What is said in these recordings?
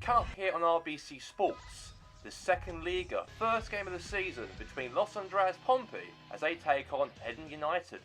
Come up here on RBC Sports, the SecondLiga, first game of the season between Los Andreas Pompey as they take on Heden United.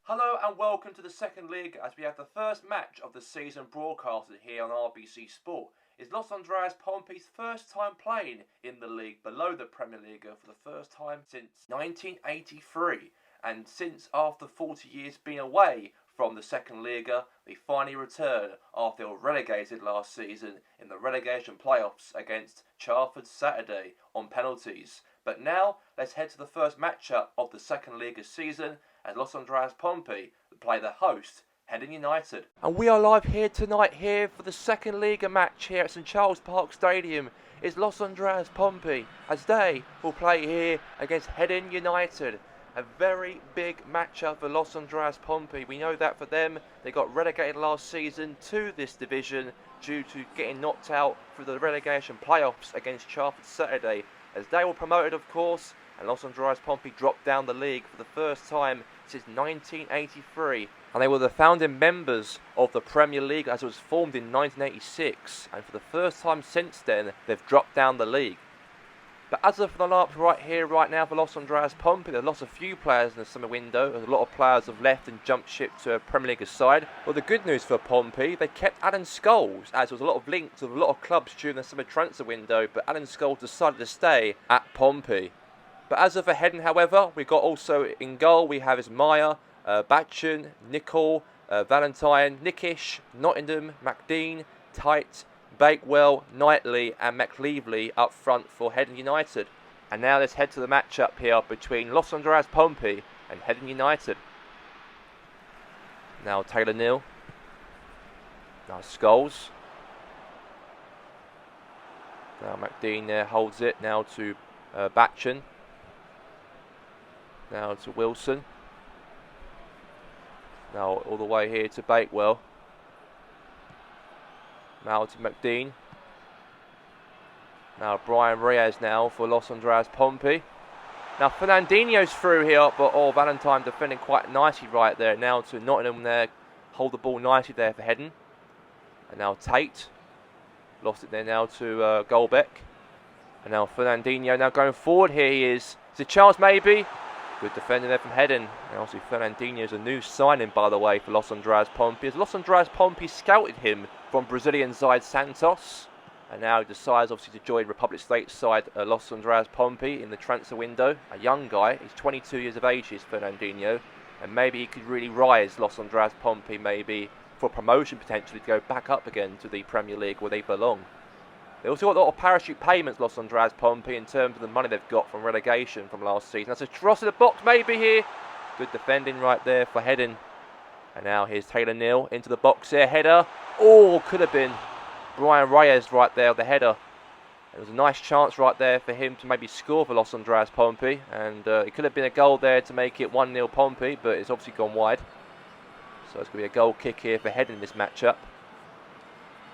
Hello and welcome to the SecondLiga as we have the first match of the season broadcasted here on RBC Sport. It's Los Andreas Pompey's first time playing in the league below the Premier League for the first time since 1983, and since after 40 years being away from the SecondLiga, they finally return after they were relegated last season in the relegation playoffs against Charlford Saturday on penalties. But now let's head to the first matchup of the SecondLiga season as Los Andreas Pompey play the host Heden United. And we are live here tonight here for the SecondLiga match here at St Charles Park Stadium. It's Los Andreas Pompey as they will play here against Heden United. A very big matchup for Los Andreas Pompey. We know that for them, they got relegated last season to this division due to getting knocked out through the relegation playoffs against Charlford Saturday. As they were promoted, of course, and Los Andreas Pompey dropped down the league for the first time since 1983. And they were the founding members of the Premier League as it was formed in 1986. And for the first time since then, they've dropped down the league. But as of the lineup right here, right now for Los Andreas Pompey, they've lost a few players in the summer window. A lot of players have left and jumped ship to a Premier League side. Well, the good news for Pompey, they kept Alan Scholes, as there was a lot of links with a lot of clubs during the summer transfer window. But Alan Scholes decided to stay at Pompey. But as of for Heden, however, we've got also in goal, we have Ismaiah, Batchen, Nicol, Valentine, Nickish, Nottingham, McDean, Tite, Bakewell, Knightley and McLeavely up front for Heden United. And now let's head to the matchup here between Los Andreas Pompey and Heden United. Now Taylor Neal. Now Scholes. Now McDean there holds it now to Batchen. Now to Wilson. Now all the way here to Bakewell. Now to McDean. Now Brian Reyes now for Los Andreas Pompey. Now Fernandinho's through here, but Valentine defending quite nicely right there. Now to Nottingham there, hold the ball nicely there for Heden. And now Tate. Lost it there now to Goldbeck. And now Fernandinho now going forward here he is. It's a chance maybe. Good defending there from Heden. And obviously Fernandinho is a new signing by the way for Los Andreas Pompey. As Los Andreas Pompey scouted him from Brazilian side Santos. And now he decides obviously to join Republic State side Los Andreas Pompey in the transfer window. A young guy, he's 22 years of age is Fernandinho. And maybe he could really rise Los Andreas Pompey maybe for promotion potentially to go back up again to the Premier League where they belong. They also got a lot of parachute payments, Los Andreas Pompey, in terms of the money they've got from relegation from last season. That's a cross in the box maybe here. Good defending right there for Heden. And now here's Taylor Neal into the box here. Header. Oh, could have been Brian Reyes right there, the header. It was a nice chance right there for him to maybe score for Los Andreas Pompey. And it could have been a goal there to make it 1-0 Pompey, but it's obviously gone wide. So it's going to be a goal kick here for Heden in this matchup.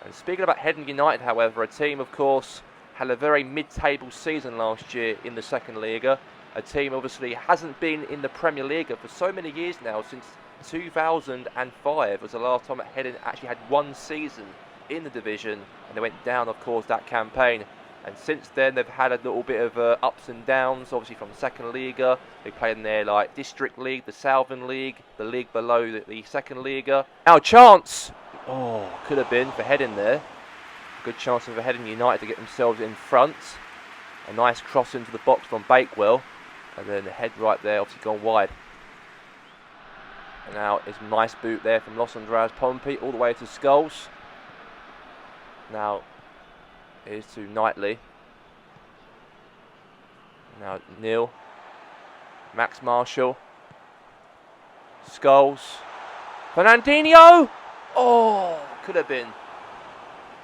And speaking about Heden United, however, a team, of course, had a very mid-table season last year in the SecondLiga. A team obviously hasn't been in the Premier League for so many years now, since 2005 was the last time that Heden actually had one season in the division, and they went down, of course, that campaign. And since then, they've had a little bit of ups and downs, obviously from the SecondLiga. They played in their like District League, the Southern League, the league below the SecondLiga. Now, chance! Oh, could have been for Heden there. Good chance for Heden United to get themselves in front. A nice cross into the box from Bakewell. And then the head right there, obviously gone wide. And now it's a nice boot there from Los Andreas Pompey, all the way to Scholes. Now, here's to Knightley. Now, Neal. Max Marshall. Scholes. Fernandinho! Oh, could have been.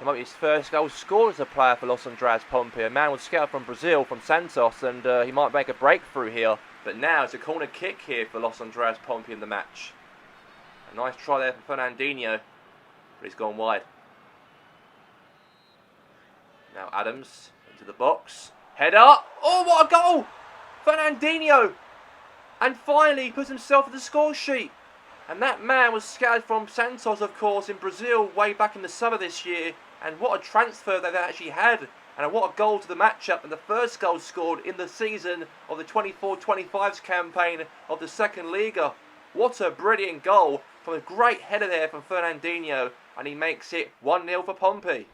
It might be his first goal scored as a player for Los Andreas Pompey. A man was scouted from Brazil, from Santos, and he might make a breakthrough here. But now it's a corner kick here for Los Andreas Pompey in the match. A nice try there from Fernandinho, but he's gone wide. Now Adams into the box. Header. Oh, what a goal! Fernandinho. And finally, he puts himself in the score sheet. And that man was scouted from Santos, of course, in Brazil way back in the summer this year. And what a transfer they've actually had. And what a goal to the matchup. And the first goal scored in the season of the 24-25 campaign of the SecondLiga. What a brilliant goal from a great header there from Fernandinho. And he makes it 1-0 for Pompey.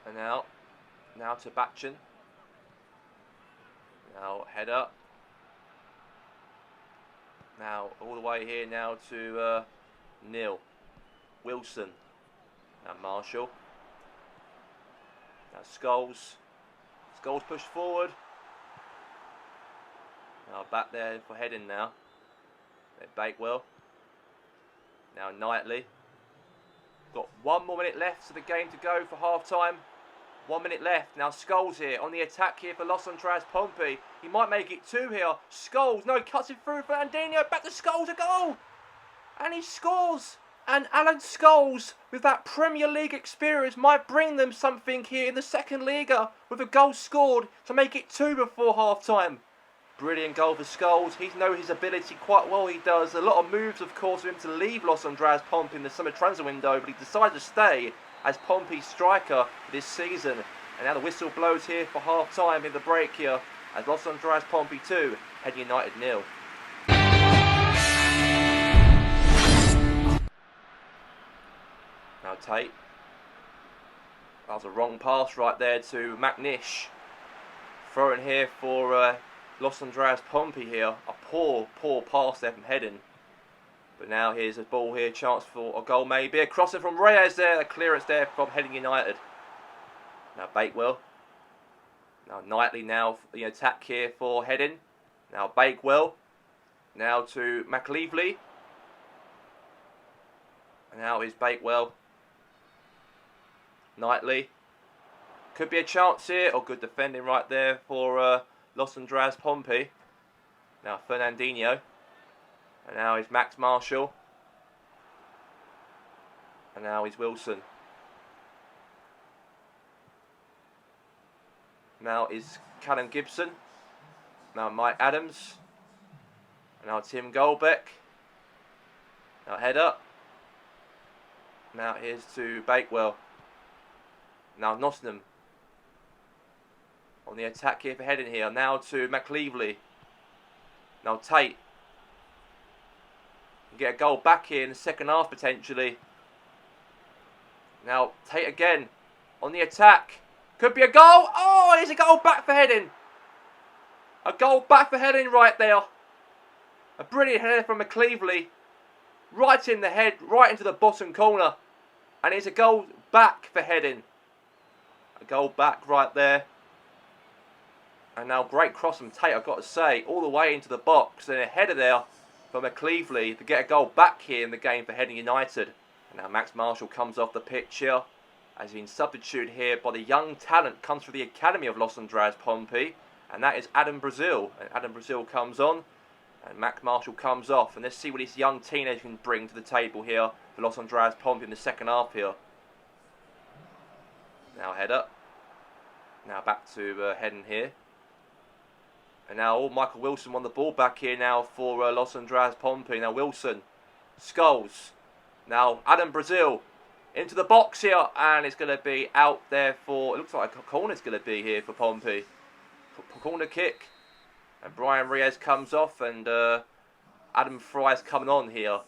And now to Batchen. Now header. Now all the way here now to Neil. Wilson. Now Marshall. Now Scholes. Scholes pushed forward. Now back there for heading now. Then Bakewell. Now Knightley. Got 1 more minute left to the game to go for half time. 1 minute left. Now Scholes here on the attack here for Andreas Pompey. He might make it 2 here. Scholes, no, cuts it through Fernandinho. Back to Scholes, a goal. And he scores. And Alan Scholes, with that Premier League experience, might bring them something here in the SecondLiga with a goal scored to make it 2 before half time. Brilliant goal for Scholes. He knows his ability quite well, he does. A lot of moves, of course, for him to leave Andreas Pompey in the summer transfer window, but he decided to stay as Pompey's striker this season. And now the whistle blows here for half time in the break here as Andreas Pompey 2, Head United 0. Now Tate. That was a wrong pass right there to McNish. Throw in here for Andreas Pompey here. A poor pass there from Hedden. But now here's a ball here, chance for a goal maybe. A crossing from Reyes there, a clearance there from Heading United. Now Bakewell. Now Knightley now for the attack here for Heading. Now Bakewell. Now to McLeavely. And now is Bakewell. Knightley. Could be a chance here, or good defending right there for Andreas Pompey. Now Fernandinho. And now is Max Marshall. And now is Wilson. Now is Callum Gibson. Now Mike Adams. And now Tim Goldbeck. Now header. Now here's to Bakewell. Now Nottingham. On the attack here for heading here. Now to McLeavely. Now Tate. Get a goal back here in the second half potentially. Now Tate again on the attack. Could be a goal. Oh, here's a goal back for heading. A goal back for heading right there. A brilliant header from McLeavely. Right in the head, right into the bottom corner. And it's a goal back for heading. A goal back right there. And now great cross from Tate, I've got to say. All the way into the box. And a header there for McLeavely to get a goal back here in the game for Heading United. And now Max Marshall comes off the pitch here. Has been substituted here by the young talent. Comes from the academy of Andreas Pompey. And that is Adam Brazil. And Adam Brazil comes on. And Max Marshall comes off. And let's see what this young teenager can bring to the table here for Andreas Pompey in the second half here. Now header. Now back to Hedden here. And now Michael Wilson won the ball back here now for Andreas Pompey. Now Wilson. Scholes. Now Adam Brazil. Into the box here. And it's going to be out there for... It looks like a corner's going to be here for Pompey. Corner kick. And Brian Reyes comes off. And Adam Fry's coming on here.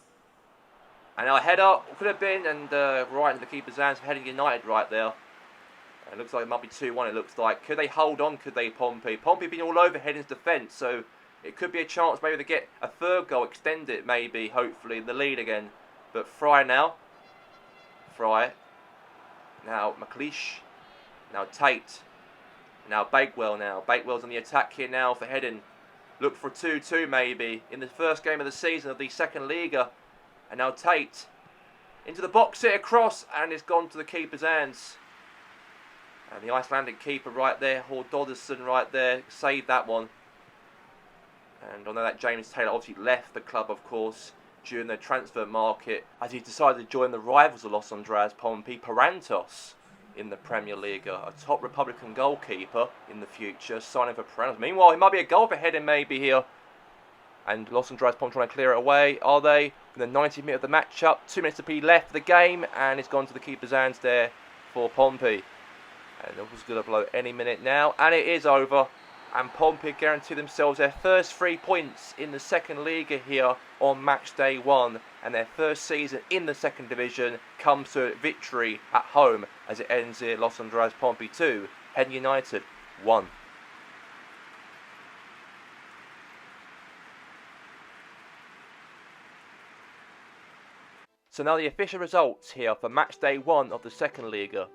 And now a header could have been. And right into the keeper's hands for Heading United right there. It looks like it might be 2-1, it looks like. Could they hold on, could they, Pompey? Pompey been all over Heading's defence, so it could be a chance maybe to get a third goal, extend it maybe, hopefully, the lead again. But Fry now. Fry. Now McLeish. Now Tate. Now Bakewell now. Bakewell's on the attack here now for Heading. Look for a 2-2 maybe in the first game of the season of the SecondLiga. And now Tate. Into the box here, across, and it's gone to the keeper's hands. And the Icelandic keeper right there, Hordodderson right there, saved that one. And I know that James Taylor obviously left the club, of course, during the transfer market, as he decided to join the rivals of Andreas Pompey, Parantos. in the Premier League. A top Republican goalkeeper in the future, signing for Parentos. Meanwhile, it might be a goal for heading maybe here. And Los Andreas Pompey trying to clear it away. Are they? In the 90th minute of the match-up, 2 minutes to be left for the game, and it's gone to the keeper's hands there for Pompey. And it was going to blow any minute now, and it is over. And Pompey guarantee themselves their first 3 points in the SecondLiga here on match day 1. And their first season in the second division comes to victory at home as it ends here. Los Andreas Pompey 2, Head United 1. So now the official results here for match day 1 of the SecondLiga.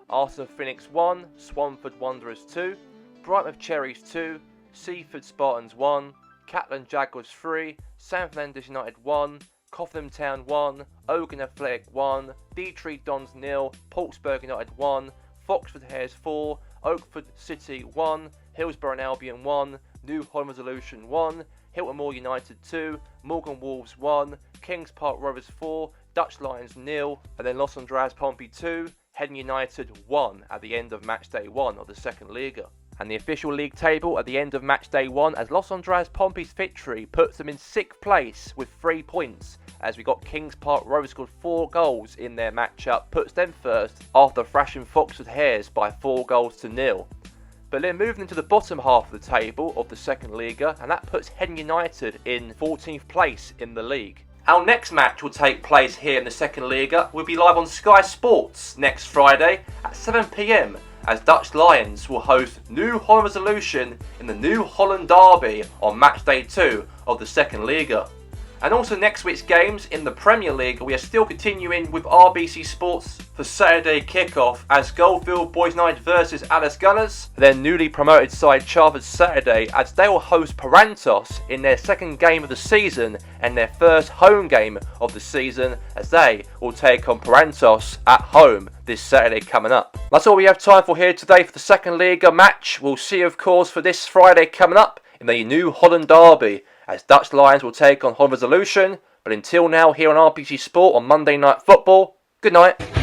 Arsenal Phoenix 1, Swanford Wanderers 2, Brighton Cherries 2, Seaford Spartans 1, Catlin Jaguars 3, San Fernando United 1, Coffinham Town 1, Ogan Athletic 1, Dietrich Dons 0, Portsburg United 1, Foxford Hares 4, Oakford City 1, Hillsborough and Albion 1, New Holland Resolution 1, Hilton Moor United 2, Morgan Wolves 1, Kings Park Rovers 4, Dutch Lions 0, and then Los Andreas Pompey 2, Head United 1 at the end of match day 1 of the SecondLiga. And the official league table at the end of match day 1 as Los Andreas Pompey's victory puts them in 6th place with 3 points, as we got Kings Park Rovers scored 4 goals in their matchup, puts them first after thrashing Foxford Hares by 4 goals to 0. But then moving into the bottom half of the table of the SecondLiga, and that puts Head United in 14th place in the league. Our next match will take place here in the SecondLiga. We'll be live on Sky Sports next Friday at 7 PM as Dutch Lions will host New Holland Resolution in the New Holland Derby on match day 2 of the SecondLiga. And also next week's games in the Premier League, we are still continuing with RBC Sports for Saturday kickoff as Goldfield Boys United versus Alice Gunners. Their newly promoted side Chartered Saturday as they will host Parentos in their second game of the season and their first home game of the season as they will take on Parentos at home this Saturday coming up. That's all we have time for here today for the SecondLiga match. We'll see of course for this Friday coming up in the New Holland Derby as Dutch Lions will take on Holland Resolution. But until now, here on RBC Sport on Monday Night Football, good night.